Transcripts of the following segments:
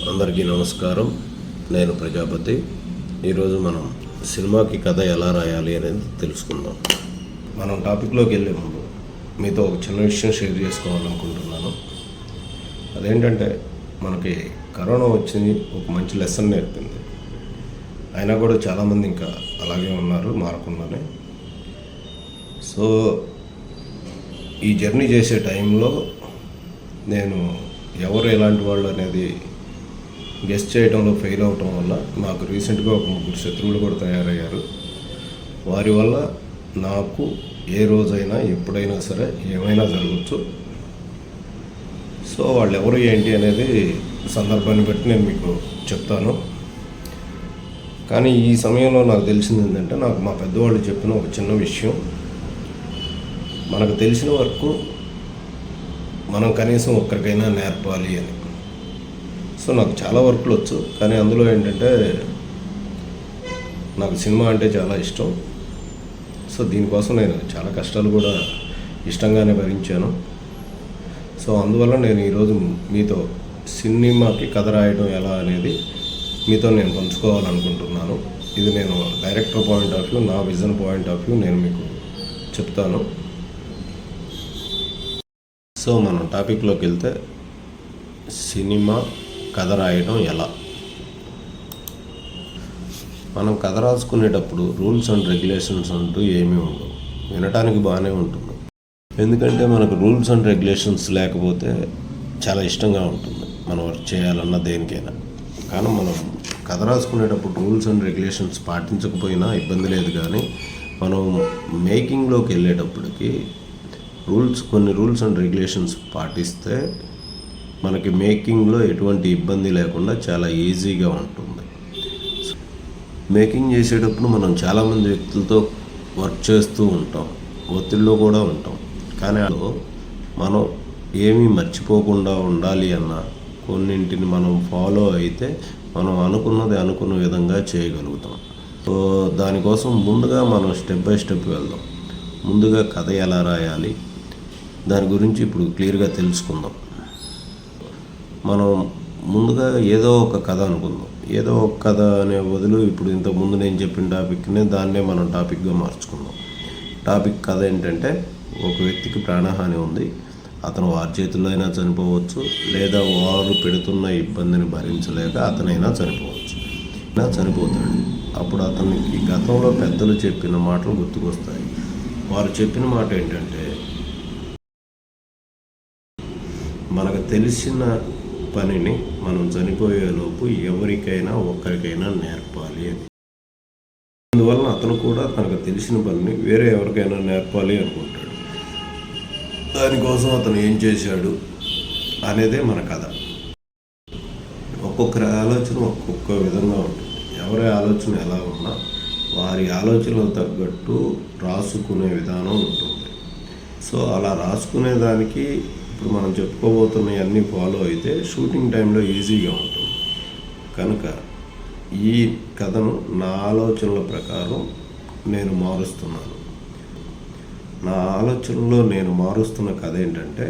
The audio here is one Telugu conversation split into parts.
అందరికీ నమస్కారం. నేను ప్రజాపతి. ఈరోజు మనం సినిమాకి కథ ఎలా రాయాలి అనేది తెలుసుకుందాం. మనం టాపిక్లోకి వెళ్ళే ముందు మీతో ఒక చిన్న విషయం షేర్ చేసుకోవాలనుకుంటున్నాను. అదేంటంటే మనకి కరోనా వచ్చింది, ఒక మంచి లెసన్ నేర్పింది. అయినా కూడా చాలామంది ఇంకా అలాగే ఉన్నారు, మారకుండానే. సో ఈ జర్నీ చేసే టైంలో నేను ఎవరు ఎలాంటి వాళ్ళు అనేది గెస్ చేయడంలో ఫెయిల్ అవటం వల్ల నాకు రీసెంట్గా ఒక 3 శత్రువులు కూడా తయారయ్యారు. వారి వల్ల నాకు ఏ రోజైనా ఎప్పుడైనా సరే ఏమైనా జరగచ్చు. సో వాళ్ళు ఎవరు ఏంటి అనేది సందర్భాన్ని బట్టి నేను మీకు చెప్తాను. కానీ ఈ సమయంలో నాకు తెలిసింది ఏంటంటే, నాకు మా పెద్దవాళ్ళు చెప్పిన ఒక చిన్న విషయం, మనకు తెలిసిన వరకు మనం కనీసం ఒక్కరికైనా నేర్పాలి అని. సో నాకు చాలా వర్క్లు వచ్చు, కానీ అందులో ఏంటంటే నాకు సినిమా అంటే చాలా ఇష్టం. సో దీనికోసం నేను చాలా కష్టాలు కూడా ఇష్టంగానే భరించాను. సో అందువల్ల నేను ఈరోజు మీతో సినిమాకి కథ రాయడం ఎలా అనేది మీతో నేను పంచుకోవాలనుకుంటున్నాను. ఇది నేను డైరెక్టర్ పాయింట్ ఆఫ్ వ్యూ, నా విజన్ పాయింట్ ఆఫ్ వ్యూ నేను మీకు చెప్తాను. సో మనం టాపిక్లోకి వెళ్తే, సినిమా కథ రాయడం ఎలా. మనం కథ రాసుకునేటప్పుడు రూల్స్ అండ్ రెగ్యులేషన్స్ అంటూ ఏమీ ఉండవు. వినటానికి బాగానే ఉంటుంది, ఎందుకంటే మనకు రూల్స్ అండ్ రెగ్యులేషన్స్ లేకపోతే చాలా ఇష్టంగా ఉంటుంది మనం వర్క్ చేయాలన్నా దేనికైనా. కానీ మనం కథ రాసుకునేటప్పుడు రూల్స్ అండ్ రెగ్యులేషన్స్ పాటించకపోయినా ఇబ్బంది లేదు. కానీ మనం మేకింగ్లోకి వెళ్ళేటప్పటికి కొన్ని రూల్స్ అండ్ రెగ్యులేషన్స్ పాటిస్తే మనకి మేకింగ్లో ఎటువంటి ఇబ్బంది లేకుండా చాలా ఈజీగా ఉంటుంది. మేకింగ్ చేసేటప్పుడు మనం చాలామంది వ్యక్తులతో వర్క్ చేస్తూ ఉంటాం, ఒత్తిడిలో కూడా ఉంటాం. కానీ మనం ఏమీ మర్చిపోకుండా ఉండాలి అన్న కొన్నింటిని మనం ఫాలో అయితే మనం అనుకున్న విధంగా చేయగలుగుతాం. సో దానికోసం ముందుగా మనం స్టెప్ బై స్టెప్ వెళ్దాం. ముందుగా కథ ఎలా రాయాలి దాని గురించి ఇప్పుడు క్లియర్గా తెలుసుకుందాం. మనం ముందుగా ఏదో ఒక కథ అనుకుందాం. ఏదో ఒక కథ అనే బదులు ఇప్పుడు ఇంతకుముందు నేను చెప్పిన టాపిక్నే దాన్నే మనం టాపిక్గా మార్చుకుందాం. టాపిక్ కథ ఏంటంటే, ఒక వ్యక్తికి ప్రాణహాని ఉంది, అతను వారి చేతుల్లో అయినా చనిపోవచ్చు, లేదా వారు పెడుతున్న ఇబ్బందిని భరించలేక అతనైనా చనిపోతాడు. అప్పుడు అతనికి గతంలో పెద్దలు చెప్పిన మాటలు గుర్తుకొస్తాయి. వారు చెప్పిన మాట ఏంటంటే, మనకు తెలిసిన పనిని మనం చనిపోయేలోపు ఎవరికైనా ఒక్కరికైనా నేర్పాలి అని. అందువలన అతను కూడా తనకు తెలిసిన పనిని వేరే ఎవరికైనా నేర్పాలి అనుకుంటాడు. దానికోసం అతను ఏం చేశాడు అనేదే మన కథ. ఒక్కొక్కరి ఆలోచన ఒక్కొక్క విధంగా ఉంటుంది. ఎవరి ఆలోచన ఎలా ఉన్నా వారి ఆలోచనలకు తగ్గట్టు రాసుకునే విధానం ఉంటుంది. సో అలా రాసుకునే దానికి ఇప్పుడు మనం చెప్పుకోబోతున్న అన్నీ ఫాలో అయితే షూటింగ్ టైంలో ఈజీగా ఉంటుంది. కనుక ఈ కథను నా ఆలోచనల ప్రకారం నేను మారుస్తున్నాను. నా ఆలోచనలో నేను మారుస్తున్న కథ ఏంటంటే,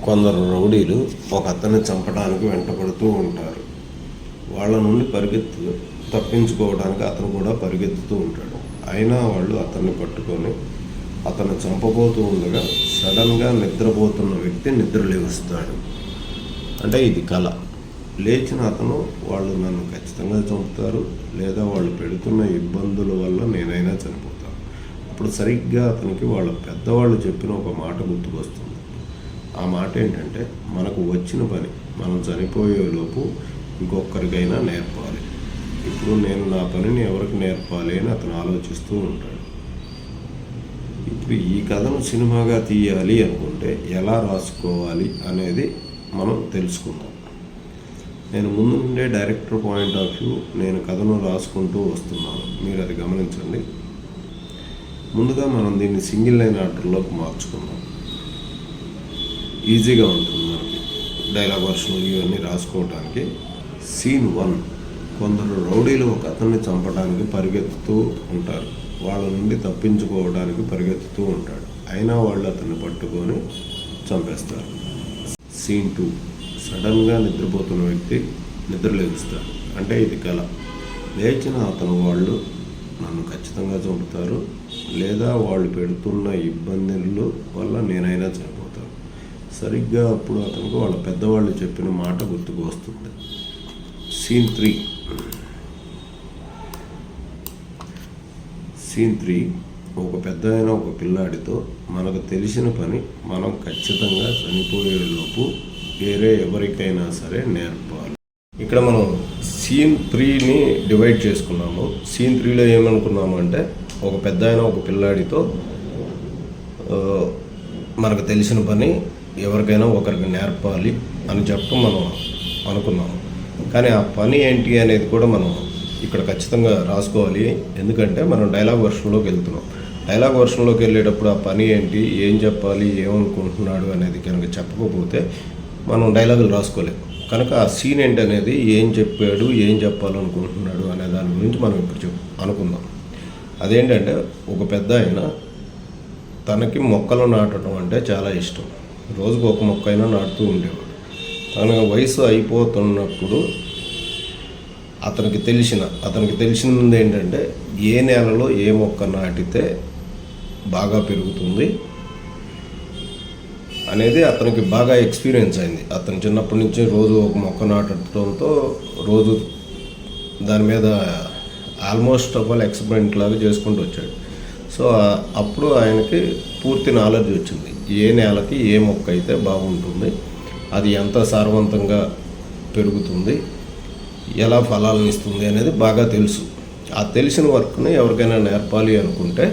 కొందరు రౌడీలు ఒక అతన్ని చంపడానికి వెంటపడుతూ ఉంటారు. వాళ్ళ నుండి తప్పించుకోవడానికి అతను కూడా పరిగెత్తుతూ ఉంటాడు. అయినా వాళ్ళు అతన్ని పట్టుకొని అతను చంపబోతూ ఉండగా సడన్గా నిద్రపోతున్న వ్యక్తి నిద్ర లేస్తాడు. అంటే ఇది కళ. లేచిన అతను వాళ్ళు నన్ను ఖచ్చితంగా చంపుతారు, లేదా వాళ్ళు పెడుతున్న ఇబ్బందుల వల్ల నేనైనా చనిపోతాను. అప్పుడు సరిగ్గా అతనికి వాళ్ళ పెద్దవాళ్ళు చెప్పిన ఒక మాట గుర్తుకొస్తుంది. ఆ మాట ఏంటంటే, మనకు వచ్చిన పని మనం చనిపోయేలోపు ఇంకొకరికైనా నేర్పాలి. ఇప్పుడు నేను నా పనిని ఎవరికి నేర్పాలి అని అతను ఆలోచిస్తూ ఉంటాడు. ఇప్పుడు ఈ కథను సినిమాగా తీయాలి అనుకుంటే ఎలా రాసుకోవాలి అనేది మనం తెలుసుకుందాం. నేను ముందు నుండే డైరెక్టర్ పాయింట్ ఆఫ్ వ్యూ నేను కథను రాసుకుంటూ వస్తున్నాను, మీరు అది గమనించండి. ముందుగా మనం దీన్ని సింగిల్ లైన్ ఆర్డర్లోకి మార్చుకుందాం. ఈజీగా ఉంటుంది మనకి డైలాగ్ వర్షన్లు ఇవన్నీ రాసుకోవడానికి. సీన్ 1, కొందరు రౌడీలు ఒక అతన్ని చంపడానికి పరిగెత్తుతూ ఉంటారు. వాళ్ళ నుండి తప్పించుకోవడానికి పరిగెత్తుతూ ఉంటాడు. అయినా వాళ్ళు అతన్ని పట్టుకొని చంపేస్తారు. సీన్ 2, సడన్గా నిద్రపోతున్న వ్యక్తి నిద్రలేస్తాడు, అంటే ఇది కళ. లేచిన అతను వాళ్ళు నన్ను ఖచ్చితంగా చంపుతారు, లేదా వాళ్ళు పెడుతున్న ఇబ్బందుల వల్ల నేనైనా చనిపోతాను. సరిగ్గా అప్పుడు అతనికి వాళ్ళ పెద్దవాళ్ళు చెప్పిన మాట గుర్తుకు వస్తుంది. సీన్ 3. ఒక పెద్ద అయిన ఒక పిల్లాడితో మనకు తెలిసిన పని మనం ఖచ్చితంగా చనిపోయేలోపు వేరే ఎవరికైనా సరే నేర్పాలి. ఇక్కడ మనం సీన్ 3ని డివైడ్ చేసుకున్నాము. సీన్ 3లో ఏమనుకున్నాము అంటే, ఒక పెద్ద అయిన ఒక పిల్లాడితో మనకు తెలిసిన పని ఎవరికైనా ఒకరికి నేర్పాలి అని చెప్పడం మనం అనుకున్నాము. కానీ ఆ పని ఏంటి అనేది కూడా మనం ఇక్కడ ఖచ్చితంగా రాసుకోవాలి. ఎందుకంటే మనం డైలాగ్ వర్షన్లోకి వెళ్తున్నాం. డైలాగ్ వర్షన్లోకి వెళ్ళేటప్పుడు ఆ పని ఏంటి, ఏం చెప్పాలి, ఏమనుకుంటున్నాడు అనేది కనుక చెప్పకపోతే మనం డైలాగులు రాసుకోలేము. కనుక ఆ సీన్ ఏంటి అనేది, ఏం చెప్పాడు, ఏం చెప్పాలనుకుంటున్నాడు అనే దాని గురించి మనం ఇప్పుడు అనుకుందాం. అదేంటంటే, ఒక పెద్ద ఆయన తనకి మొక్కలు నాటడం అంటే చాలా ఇష్టం. రోజుకు ఒక మొక్క అయినా నాటుతూ ఉండేవాడు. తన వయసు అయిపోతున్నప్పుడు అతనికి తెలిసింది ఏంటంటే, ఏ నేలలో ఏ మొక్క నాటితే బాగా పెరుగుతుంది అనేది అతనికి బాగా ఎక్స్పీరియన్స్ అయింది. అతను చిన్నప్పటి నుంచి రోజు ఒక మొక్క నాటడంతో రోజు దాని మీద ఆల్మోస్ట్ ఒక ఎక్స్పెరిమెంట్ లాగా చేసుకుంటూ వచ్చాడు. సో అప్పుడు ఆయనకి పూర్తి నాలెడ్జ్ వచ్చింది, ఏ నేలకి ఏ మొక్క అయితే బాగుంటుంది, అది ఎంత సారవంతంగా పెరుగుతుంది, ఎలా ఫలాలను ఇస్తుంది అనేది బాగా తెలుసు. ఆ తెలిసిన వర్క్ని ఎవరికైనా నేర్పాలి అనుకుంటే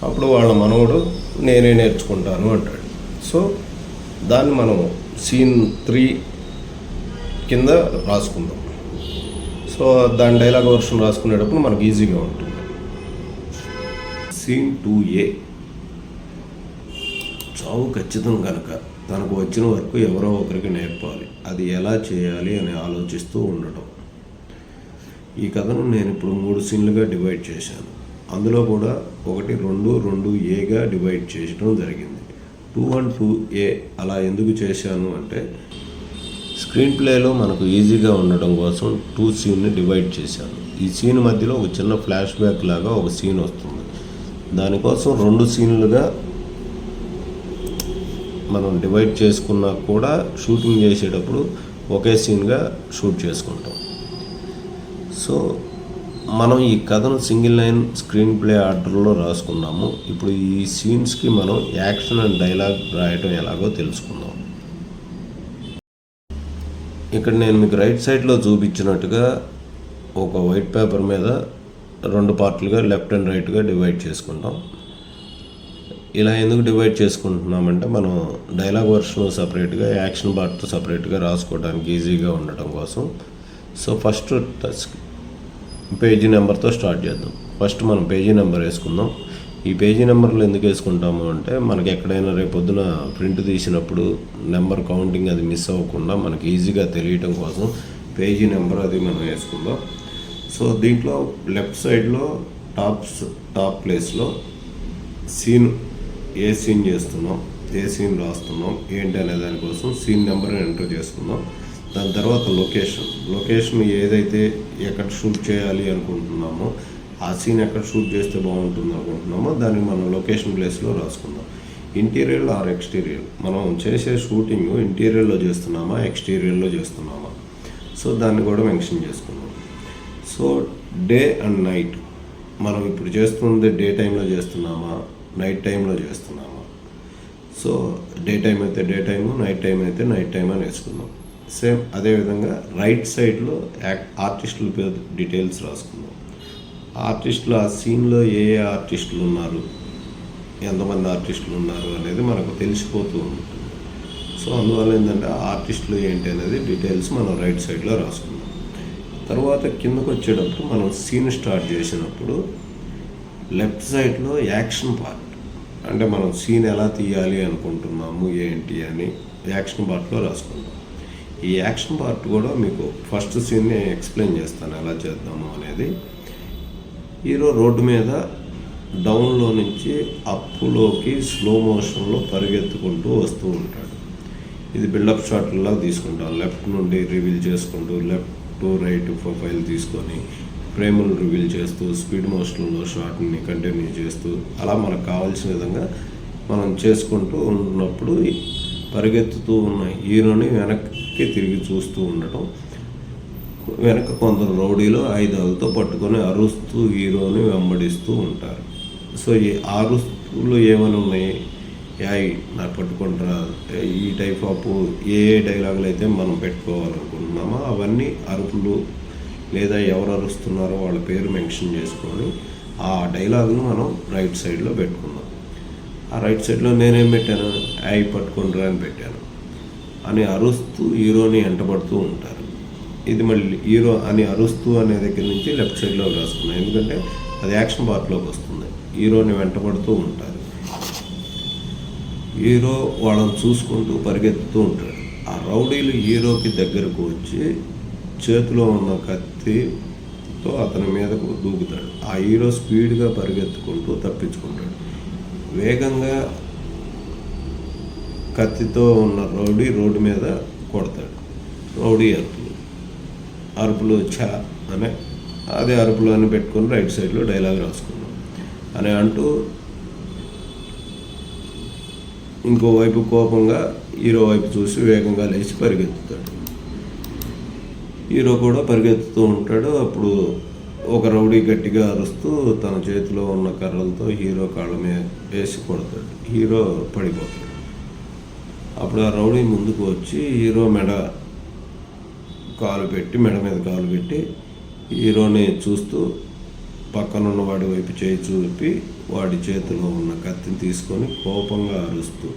అప్పుడు వాళ్ళ మనవడు నేనే నేర్చుకుంటాను అంటాడు. సో దాన్ని మనం సీన్ 3 కింద రాసుకుందాం. సో దాని డైలాగ్ వర్షన్ రాసుకునేటప్పుడు మనకు ఈజీగా ఉంటుంది. Scene 2A. చావు ఖచ్చితం కనుక తనకు వచ్చిన వర్క్ ఎవరో ఒకరికి నేర్పాలి, అది ఎలా చేయాలి అని ఆలోచిస్తూ ఉండటం. ఈ కథను నేను ఇప్పుడు 3 సీన్లుగా డివైడ్ చేశాను. అందులో కూడా 1, 2, 2Aగా డివైడ్ చేయడం జరిగింది. 2 and 2A అలా ఎందుకు చేశాను అంటే, స్క్రీన్ ప్లేలో మనకు ఈజీగా ఉండడం కోసం 2 సీన్ని డివైడ్ చేశాను. ఈ సీన్ మధ్యలో ఒక చిన్న ఫ్లాష్ బ్యాక్ లాగా ఒక సీన్ వస్తుంది. దానికోసం 2 సీన్లుగా మనం డివైడ్ చేసుకున్నా కూడా షూటింగ్ చేసేటప్పుడు ఒకే సీన్గా షూట్ చేసుకుంటాం. సో మనం ఈ కథను సింగిల్ లైన్ స్క్రీన్ ప్లే ఆర్డర్లో రాసుకున్నాము. ఇప్పుడు ఈ సీన్స్కి మనం యాక్షన్ అండ్ డైలాగ్ రాయటం ఎలాగో తెలుసుకుందాం. ఇక్కడ నేను మీకు రైట్ సైడ్లో చూపించినట్టుగా ఒక వైట్ పేపర్ మీద 2 పార్ట్లుగా లెఫ్ట్ అండ్ రైట్గా డివైడ్ చేసుకుంటాం. ఇలా ఎందుకు డివైడ్ చేసుకుంటున్నామంటే, మనం డైలాగ్ వర్షన్ సపరేట్గా, యాక్షన్ పార్ట్ సపరేట్గా రాసుకోవడానికి ఈజీగా ఉండటం కోసం. సో ఫస్ట్ పేజీ నెంబర్తో స్టార్ట్ చేద్దాం. ఫస్ట్ మనం పేజీ నెంబర్ వేసుకుందాం. ఈ పేజీ నెంబర్లు ఎందుకు వేసుకుంటాము అంటే, మనకి ఎక్కడైనా రేపొద్దున ప్రింట్ తీసినప్పుడు నెంబర్ కౌంటింగ్ అది మిస్ అవ్వకుండా మనకి ఈజీగా తెలియటం కోసం పేజీ నెంబర్ అది మనం వేసుకుందాం. సో దీంట్లో లెఫ్ట్ సైడ్లో టాప్ ప్లేస్లో సీన్, ఏ సీన్ చేస్తున్నాం, ఏ సీన్ రాస్తున్నాం ఏంటి అనే దానికోసం సీన్ నెంబర్ ఎంటర్ చేసుకుందాం. దాని తర్వాత లొకేషన్ ఏదైతే ఎక్కడ షూట్ చేయాలి అనుకుంటున్నామో, ఆ సీన్ ఎక్కడ షూట్ చేస్తే బాగుంటుంది అనుకుంటున్నామో దాన్ని మనం లొకేషన్ ప్లేస్లో రాసుకుందాం. ఇంటీరియర్ ఆర్ ఎక్స్టీరియర్, మనం చేసే షూటింగ్ ఇంటీరియర్లో చేస్తున్నామా, ఎక్స్టీరియర్లో చేస్తున్నామా, సో దాన్ని కూడా మెన్షన్ చేసుకుందాం. సో డే అండ్ నైట్, మనం ఇప్పుడు చేస్తుంది డే టైంలో చేస్తున్నామా, నైట్ టైంలో చేస్తున్నామా. సో డే టైం అయితే డే టైము, నైట్ టైం అయితే నైట్ టైం అని వేసుకుందాం. సేమ్ అదేవిధంగా రైట్ సైడ్లో ఆర్టిస్టుల పేరు డీటెయిల్స్ రాసుకుందాం. ఆర్టిస్టులు, ఆ సీన్లో ఏ ఆర్టిస్టులు ఉన్నారు, ఎంతమంది ఆర్టిస్టులు ఉన్నారు అనేది మనకు తెలిసిపోతూ ఉంటుంది. సో అందువల్ల ఏంటంటే ఆర్టిస్టులు ఏంటి అనేది డీటెయిల్స్ మనం రైట్ సైడ్లో రాసుకుందాం. తర్వాత కిందకు వచ్చేటప్పుడు మనం సీన్ స్టార్ట్ చేసినప్పుడు లెఫ్ట్ సైడ్లో యాక్షన్ పార్ట్, అంటే మనం సీన్ ఎలా తీయాలి అనుకుంటున్నాము ఏంటి అని యాక్షన్ పార్ట్లో రాసుకుందాం. ఈ యాక్షన్ పార్ట్ కూడా మీకు ఫస్ట్ సీన్ని ఎక్స్ప్లెయిన్ చేస్తాను ఎలా చేద్దాము అనేది. హీరో రోడ్డు మీద డౌన్లో నుంచి అప్పులోకి స్లో మోషన్లో పరిగెత్తుకుంటూ వస్తూ ఉంటాడు. ఇది బిల్డప్ షాట్లా తీసుకుంటాం. లెఫ్ట్ నుండి రివీల్ చేసుకుంటూ లెఫ్ట్ టు రైట్ ప్రొఫైల్ తీసుకొని ఫ్రేములు రివీల్ చేస్తూ స్పీడ్ మోషన్లో షాట్ని కంటిన్యూ చేస్తూ అలా మనకు కావాల్సిన విధంగా మనం చేసుకుంటూ ఉన్నప్పుడు పరిగెత్తుతూ ఉన్న హీరోని వెనక్కి తిరిగి చూస్తూ ఉండటం. వెనక కొందరు రౌడీలు ఆయుధాలతో పట్టుకొని అరుస్తూ హీరోని వెంబడిస్తూ ఉంటారు. సో ఈ అరుస్తులు ఏమైనా ఉన్నాయి, యాయ్ నాకు పట్టుకుంటారా, ఈ టైప్ ఆఫ్ ఏ డైలాగులు అయితే మనం పెట్టుకోవాలనుకుంటున్నామో అవన్నీ అరుపులు లేదా ఎవరు అరుస్తున్నారో వాళ్ళ పేరు మెన్షన్ చేసుకొని ఆ డైలాగులు మనం రైట్ సైడ్లో పెట్టుకున్నాం. ఆ రైట్ సైడ్లో నేనేం పెట్టాను, యాయ్ పట్టుకుంటారా అని పెట్టాను. అని అరుస్తూ హీరోని వెంటబడుతూ ఉంటారు. ఇది మళ్ళీ హీరో అని అరుస్తూ అనే దగ్గర నుంచి లెఫ్ట్ సైడ్లో రాసుకున్నాను, ఎందుకంటే అది యాక్షన్ పార్ట్లోకి వస్తుంది. హీరోని వెంటబడుతూ ఉంటారు. హీరో వాళ్ళని చూసుకుంటూ పరిగెత్తుతూ ఉంటాడు. ఆ రౌడీలు హీరోకి దగ్గరకు వచ్చి చేతిలో ఉన్న కత్తితో అతని మీదకు దూకుతాడు. ఆ హీరో స్పీడ్గా పరిగెత్తుకుంటూ తప్పించుకుంటాడు. వేగంగా కత్తితో ఉన్న రౌడీ రోడ్డు మీద కొడతాడు. రౌడీ అరుపులు ఛా అనే అదే అరుపులు అని పెట్టుకొని రైట్ సైడ్లో డైలాగ్ రాసుకున్నాం అని అంటూ ఇంకోవైపు కోపంగా హీరో వైపు చూసి వేగంగా లేచి పరిగెత్తుతాడు. హీరో కూడా పరిగెత్తుతూ ఉంటాడు. అప్పుడు ఒక రౌడీ గట్టిగా అరుస్తూ తన చేతిలో ఉన్న కర్రలతో హీరో కాళ్ళ మీద వేసి కొడతాడు. హీరో పడిపోతాడు. అప్పుడు ఆ రౌడీ ముందుకు వచ్చి హీరో మెడ మీద కాలు పెట్టి హీరోని చూస్తూ పక్కనున్న వాడి వైపు చేయి చూపి వాడి చేతిలో ఉన్న కత్తిని తీసుకొని కోపంగా అరుస్తూ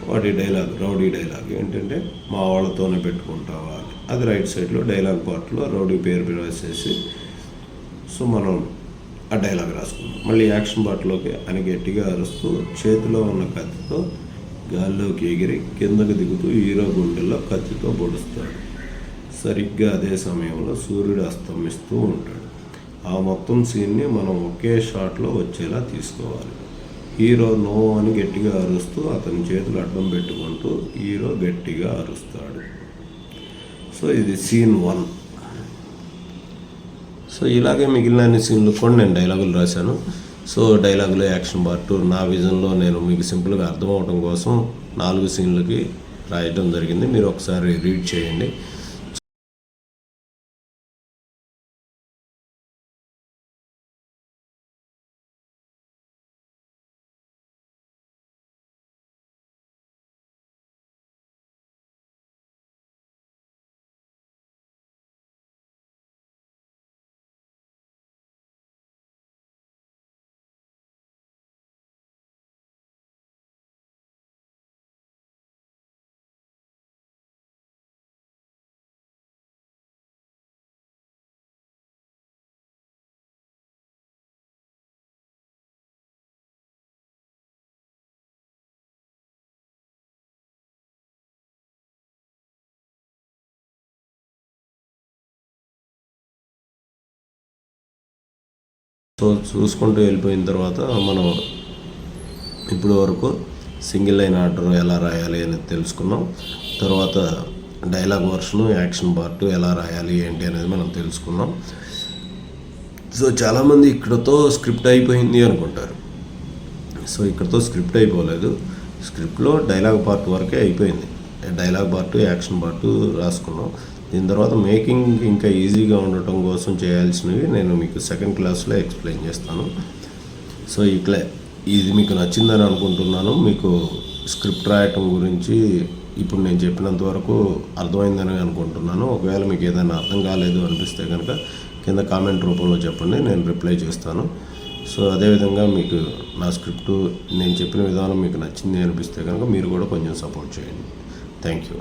వాడి డైలాగ్, రౌడీ డైలాగ్ ఏంటంటే మా వాళ్ళతోనే పెట్టుకుంటావా అని. అది రైట్ సైడ్లో డైలాగ్ పార్ట్లో రౌడీ పేరు రాసేసి సో మనం ఆ డైలాగ్ రాసుకున్నాం. మళ్ళీ యాక్షన్ పార్ట్లోకి అని గట్టిగా అరుస్తూ చేతిలో ఉన్న కత్తితో గాల్లోకి ఎగిరి కిందకు దిగుతూ హీరో గుండెల్లో కత్తితో పొడుస్తాడు. సరిగ్గా అదే సమయంలో సూర్యుడు అస్తమిస్తూ ఉంటాడు. ఆ మొత్తం సీన్ని మనం ఒకే షాట్లో వచ్చేలా తీసుకోవాలి. హీరో నో అని గట్టిగా అరుస్తూ అతని చేతులు అడ్డం పెట్టుకుంటూ హీరో గట్టిగా అరుస్తాడు. సో ఇది సీన్ 1. సో ఇలాగే మిగిలిన అన్ని సీన్లు కూడా నేను డైలాగులు రాశాను. సో డైలాగులు యాక్షన్ పార్ట్ నా విజన్లో నేను మీకు సింపుల్గా అర్థం అవడం కోసం 4 సీన్లకి రాయటం జరిగింది. మీరు ఒకసారి రీడ్ చేయండి. సో చూసుకుంటూ వెళ్ళిపోయిన తర్వాత మనం ఇప్పుడు వరకు సింగిల్ లైన్ ఆర్డర్ ఎలా రాయాలి అనేది తెలుసుకున్నాం. తర్వాత డైలాగ్ వర్షను, యాక్షన్ పార్ట్ ఎలా రాయాలి ఏంటి అనేది మనం తెలుసుకున్నాం. సో చాలామంది ఇక్కడతో స్క్రిప్ట్ అయిపోయింది అనుకుంటారు. సో ఇక్కడతో స్క్రిప్ట్ అయిపోలేదు. స్క్రిప్ట్లో డైలాగ్ పార్ట్ వరకే అయిపోయింది. డైలాగ్ పార్ట్, యాక్షన్ పార్ట్ రాసుకున్నాం. దీని తర్వాత మేకింగ్ ఇంకా ఈజీగా ఉండటం కోసం చేయాల్సినవి నేను మీకు సెకండ్ క్లాస్లో ఎక్స్ప్లెయిన్ చేస్తాను. సో ఇది మీకు నచ్చిందని అనుకుంటున్నాను. మీకు స్క్రిప్ట్ రాయటం గురించి ఇప్పుడు నేను చెప్పినంత వరకు అర్థమైందని అనుకుంటున్నాను. ఒకవేళ మీకు ఏదైనా అర్థం కాలేదు అనిపిస్తే కనుక కింద కామెంట్ రూపంలో చెప్పండి, నేను రిప్లై చేస్తాను. సో అదేవిధంగా మీకు నా స్క్రిప్టు నేను చెప్పిన విధానం మీకు నచ్చింది అనిపిస్తే కనుక మీరు కూడా కొంచెం సపోర్ట్ చేయండి. Thank you.